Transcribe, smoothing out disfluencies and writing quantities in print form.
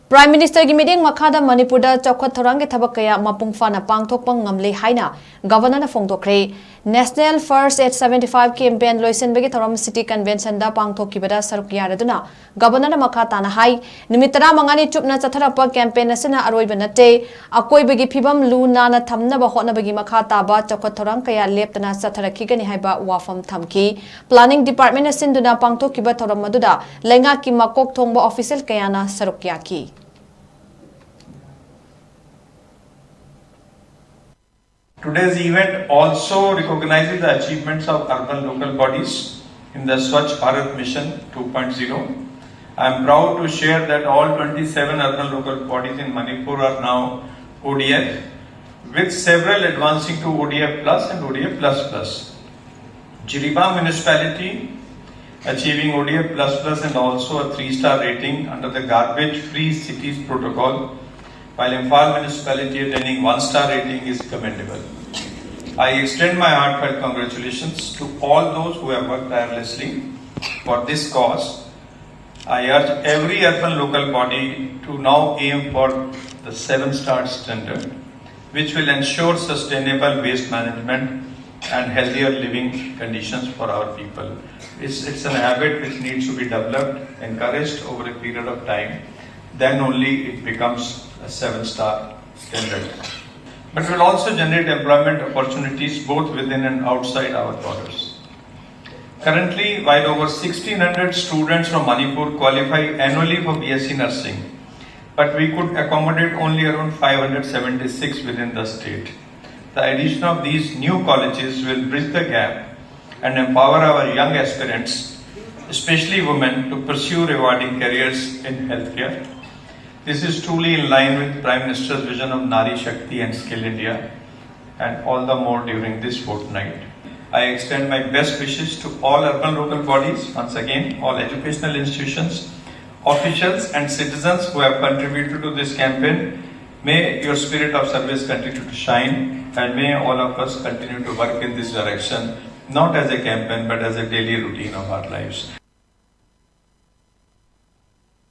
Prime Minister ki meeting MAKHADA Manipur Da Chaokhat Thourang Thabk kaya Mapung Phana Pangthokpa Ngamle Haina Govenor na Phongdokkhre National First 875 campaign loisen begi Thoram City Convention da Pangthokpa da saruk yaraduna Govenor na MAKHADA na hai nimitara mangani chupna chatharapa campaign asina aroiba nate akoi begi phibam lu na na thamna ba hotna begi MAKHADA ba Chaokhat Thourang kaya leptana chatharakhi gani haiba wafam thamki Planning Department asinduna Pangthokpa Thoram maduda lenga ki makok thongba official kaya na saruk yaki Today's event also recognizes the achievements of urban local bodies in the Swachh Bharat Mission 2.0. I am proud to share that all 27 urban local bodies in Manipur are now ODF, with several advancing to ODF Plus and ODF Plus. Jiribam municipality achieving ODF Plus and also a 3-star rating under the Garbage Free Cities Protocol, while Imphal municipality attaining 1-star rating is commendable. I extend my heartfelt congratulations to all those who have worked tirelessly for this cause. I urge every urban local body to now aim for the 7-star standard, which will ensure sustainable waste management and healthier living conditions for our people. It's an habit which needs to be developed, encouraged over a period of time. Then only it becomes a 7-star standard. But it will also generate employment opportunities both within and outside our borders. Currently, while over 1,600 students from Manipur qualify annually for BSc Nursing, but we could accommodate only around 576 within the state. The addition of these new colleges will bridge the gap and empower our young aspirants, especially women, to pursue rewarding careers in healthcare. This is truly in line with Prime Minister's vision of Nari Shakti and Skill India, and all the more during this fortnight. I extend my best wishes to all urban local bodies, once again, all educational institutions, officials and citizens who have contributed to this campaign. May your spirit of service continue to shine, and may all of us continue to work in this direction, not as a campaign but as a daily routine of our lives.